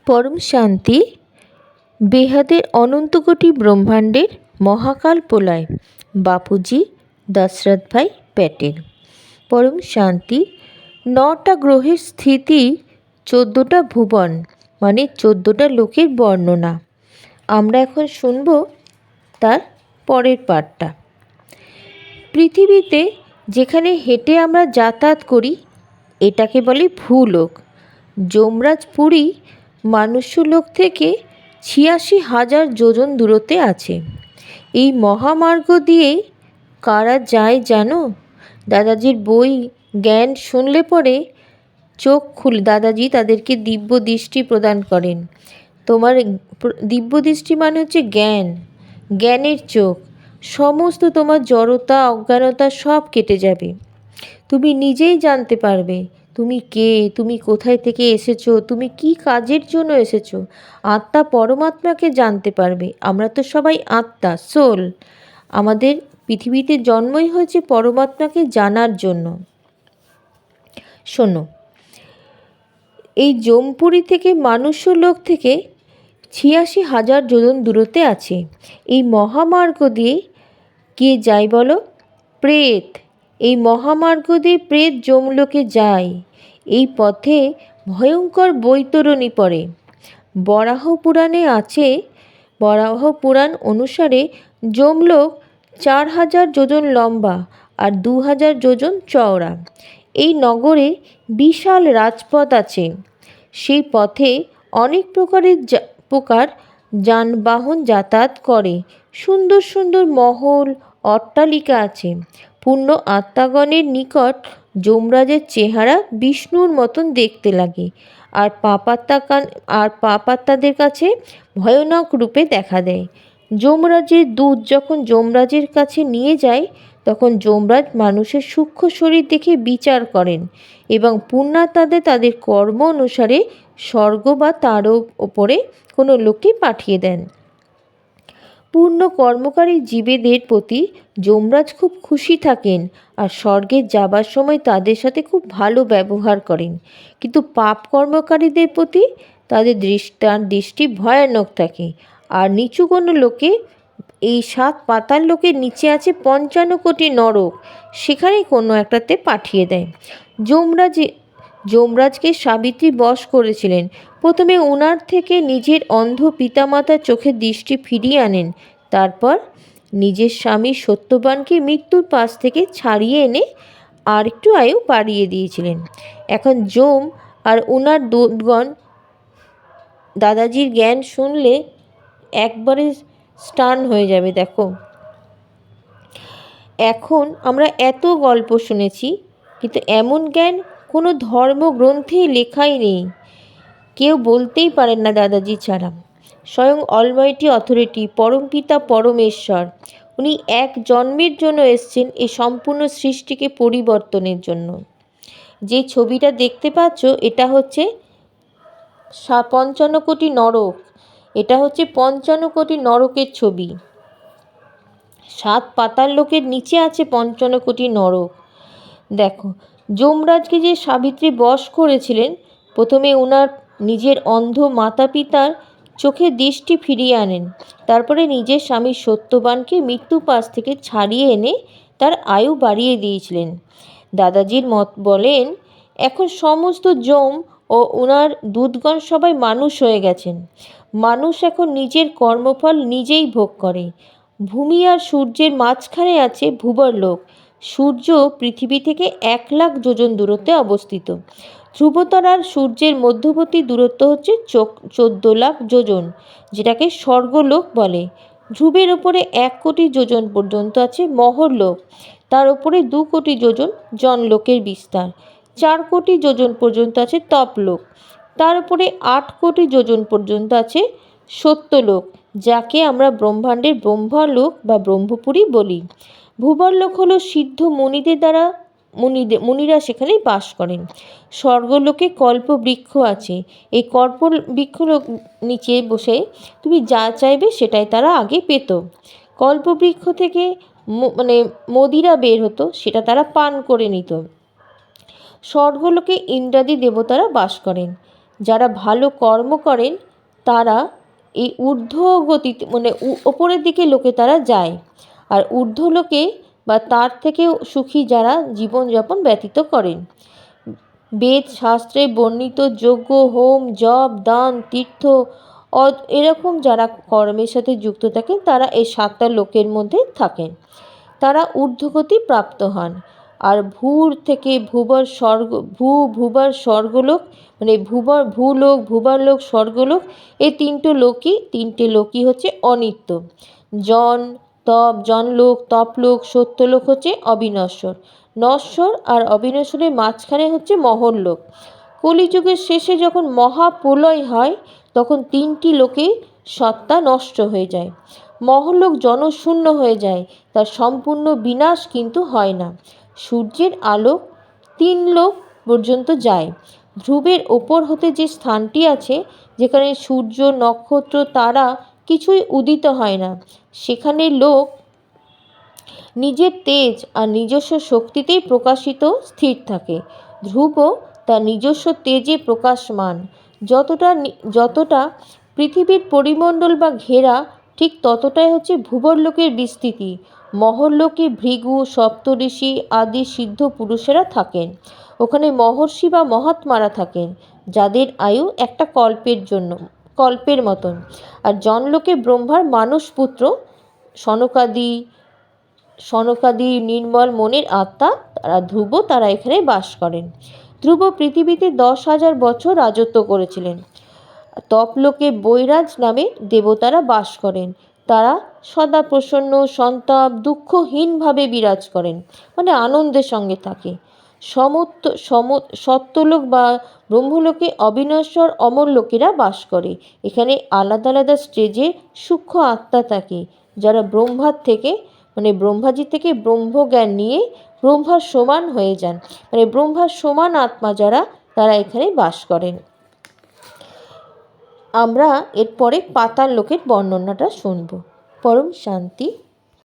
পরম শান্তি বেহাদের অনন্ত কোটি ব্রহ্মাণ্ডের মহাকাল প্রলয় বাপুজি দশরথ ভাই প্যাটেল। পরম শান্তি 9টা গ্রহের স্থিতি, 14টা ভুবন মানে 14টা লোকের বর্ণনা। আমরা এখন শুনব তার পরের পাঠটা। পৃথিবীতে যেখানে হেঁটে আমরা যাতায়াত করি এটাকে বলে ভূলোক। যমরাজ পুরী মানুষ্যলোক থেকে 86,000 যোজন দূরত্বে আছে। এই মহামার্গ দিয়ে কারা যায় জানো? দাদাজির বই জ্ঞান শুনলে পরে চোখ খুলে দাদাজি তাদেরকে দিব্য দৃষ্টি প্রদান করেন। তোমার দিব্য দৃষ্টি মানে হচ্ছে জ্ঞান, জ্ঞানের চোখ। সমস্ত তোমার জড়তা অজ্ঞানতা সব কেটে যাবে। তুমি নিজেই জানতে পারবে তুমি কে, তুমি কোথায় থেকে এসেছো, তুমি কি কাজের জন্য এসেছো। আত্মা পরমাত্মাকে জানতে পারবে। আমরা তো সবাই আত্মা, সোল। আমাদের পৃথিবীতে জন্মই হয়েছে পরমাত্মাকে জানার জন্য। শোনো, এই যমপুরী থেকে মানুষ্যলোক থেকে 86,000 যোজন দূরত্বে আছে। এই মহামার্গ দিয়ে কে যায় বলো? প্রেত। এই মহামার্গ দিয়ে প্রেত যমলোকে যায়। এই পথে ভয়ঙ্কর বৈতরণী পড়ে। বরাহ পুরাণে আছে, বরাহ পুরাণ অনুসারে যমলোক 4,000 যোজন লম্বা আর 2,000 যোজন চওড়া। এই নগরে বিশাল রাজপথ আছে। সেই পথে অনেক প্রকার যানবাহন যাতায়াত করে। সুন্দর সুন্দর মহল অট্টালিকা আছে। পূর্ণ আত্মাগণের নিকট যমরাজের চেহারা বিষ্ণুর মতন দেখতে লাগে, আর পাপাত্মাদের কাছে ভয়ানক রূপে দেখা দেয়। যমরাজের দূত যখন যমরাজের কাছে নিয়ে যায় তখন যমরাজ মানুষের সূক্ষ্ম শরীর দেখে বিচার করেন এবং পুণ্যাত্মাদের তাদের কর্ম অনুসারে স্বর্গ বা তার ওপরে কোনো লোককে পাঠিয়ে দেন। পূর্ণ কর্মকারী জীবেদের প্রতি যমরাজ খুব খুশি থাকেন আর স্বর্গে যাবার সময় তাদের সাথে খুব ভালো ব্যবহার করেন। কিন্তু পাপ কর্মকারীদের প্রতি তার দৃষ্টি ভয়ানক থাকে। আর নিচু কোনো লোকে, এই 7 পাতাল লোকের নিচে আছে 55 কোটি নরক, সেখানে কোনো একটাতে পাঠিয়ে দেয়। যমরাজকে সাবিত্রী বশ করেছিলেন। প্রথমে ওনার থেকে নিজের অন্ধ পিতামাতার চোখের দৃষ্টি ফিরিয়ে আনেন। তারপর নিজের স্বামী সত্যবানকে মৃত্যুর পাশ থেকে ছাড়িয়ে এনে আর একটু আয়ু বাড়িয়ে দিয়েছিলেন। এখন যম আর ওনার দূতগণ দাদাজির জ্ঞান শুনলে একবারে স্টান হয়ে যাবে। দেখো, এখন আমরা এত গল্প শুনেছি কিন্তু এমন জ্ঞান কোনো ধর্মগ্রন্থে লেখাই নেই। কেউ বলতেই পারেন না দাদাজি ছাড়া। স্বয়ং অলমাইটি অথরিটি পরমপিতা পরমেশ্বর উনি এক জন্মের জন্য এসছেন এই সম্পূর্ণ সৃষ্টিকে পরিবর্তনের জন্য। যে ছবিটা দেখতে পাচ্ছ এটা হচ্ছে 55 কোটি নরক। এটা হচ্ছে 55 কোটি নরকের ছবি। 7 পাতাল লোকের নিচে আছে 55 কোটি নরক। দেখো, যমরাজকে যে সাবিত্রী বশ করেছিলেন, প্রথমে ওনার নিজের অন্ধ মাতা পিতার চোখে দৃষ্টি ফিরিয়ে আনেন। তারপরে নিজের স্বামী সত্যবানকে মৃত্যু পাশ থেকে ছাড়িয়ে এনে তার আয়ু বাড়িয়ে দিয়েছিলেন। দাদাজির মত বলেন এখন সমস্ত যম ও ওনার দূতগণ সবাই মানুষ হয়ে গেছেন। মানুষ এখন নিজের কর্মফল নিজেই ভোগ করে। ভূমি আর সূর্যের মাঝখানে আছে ভূবরলোক। সূর্য পৃথিবী থেকে 1 লাখ যোজন দূরত্বে অবস্থিত। ধ্রুবতারার সূর্যের মধ্যবর্তী দূরত্ব হচ্ছে 14 লাখ যোজন, যেটাকে স্বর্গলোক বলে। ধ্রুবের ওপরে 1 কোটি যোজন পর্যন্ত আছে মহরলোক। তার ওপরে 2 কোটি যোজন জনলোকের বিস্তার। 4 কোটি যোজন পর্যন্ত আছে তপলোক। তার উপরে 8 কোটি যোজন পর্যন্ত আছে সত্যলোক, যাকে আমরা ব্রহ্মাণ্ডের ব্রহ্মলোক বা ব্রহ্মপুরী বলি। ভূবরলোক হলো সিদ্ধ মুনিদের দ্বারা মুনিরা সেখানে বাস করেন। স্বর্গলোকে কল্পবৃক্ষ আছে। এই কল্পবৃক্ষ নিচে বসে তুমি যা চাইবে সেটাই তারা আগে পেত। কল্পবৃক্ষ থেকে মদিরা বের হতো, সেটা তারা পান করে নিত। স্বর্গলোকে ইন্দ্রাদি দেবতারা বাস করেন। যারা ভালো কর্ম করেন তারা এই ঊর্ধ্বগতিতে মানে ওপরের দিকে লোকে তারা যায়, আর ঊর্ধ্বলোকে বা তার থেকেও সুখী যারা জীবনযাপন ব্যতীত করেন। বেদ শাস্ত্রে বর্ণিত যজ্ঞ, হোম, জপ, দান, তীর্থ এরকম যারা কর্মের সাথে যুক্ত থাকেন তারা এই 7টা লোকের মধ্যে থাকেন, তারা ঊর্ধ্বগতি প্রাপ্ত হন। আর ভূর থেকে ভূবর স্বর্গ, ভূবার স্বর্গলোক মানে ভূলোক, ভূবরলোক, স্বর্গলোক, এই তিনটে লোকই হচ্ছে অনিত্য। জনলোক, তপলোক, সত্যলোক হচ্ছে অবিনশ্বর। নশ্বর আর অবিনশ্বরের মাঝখানে হচ্ছে মহরলোক। কলিযুগের শেষে যখন মহাপ্রলয় হয় তখন 3টি লোকে সত্তা নষ্ট হয়ে যায়। মহরলোক জনশূন্য হয়ে যায়, তার সম্পূর্ণ বিনাশ কিন্তু হয় না। সূর্যের আলো 3 লোক পর্যন্ত যায়। ধ্রুবের ওপর হতে যে স্থানটি আছে, যেখানে সূর্য, নক্ষত্র, তারা কিছুই উদিত হয় না, সেখানে লোক নিজের তেজ আর নিজস্ব শক্তিতেই প্রকাশিত স্থির থাকে। ধ্রুব তার নিজস্ব তেজে প্রকাশমান। যতটা পৃথিবীর পরিমণ্ডল বা ঘেরা, ঠিক ততটাই হচ্ছে ভূবরলোকের বিস্তৃতি। মহরলোকে ভৃগু, সপ্তঋষি আদি সিদ্ধ পুরুষেরা থাকেন। ওখানে মহর্ষি বা মহাত্মারা থাকেন, যাদের আয়ু একটা কল্পের মতন। আর জনলোকে ব্রহ্মার মানসপুত্র সনকাদি নির্মল মনের আত্মা তারা ধ্রুব, তারা এখানে বাস করেন। ধ্রুব পৃথিবীতে 10,000 বছর রাজত্ব করেছিলেন। তপলোকে বৈরাজ নামে দেবতারা বাস করেন। তারা সদা প্রসন্ন, সন্তাপ, দুঃখহীনভাবে বিরাজ করেন, মানে আনন্দের সঙ্গে থাকে। সত্যলোক বা ব্রহ্মলোকে অবিনশ্বর অমর লোকেরা বাস করে। এখানে আলাদা আলাদা স্টেজে সূক্ষ্ম আত্মা থাকে, যারা ব্রহ্মাজি থেকে ব্রহ্মজ্ঞান নিয়ে ব্রহ্মার সমান হয়ে যান, মানে ব্রহ্মার সমান আত্মা যারা, তারা এখানে বাস করেন। আমরা এরপরে পাতাল লোকের বর্ণনাটা শুনব। পরম শান্তি।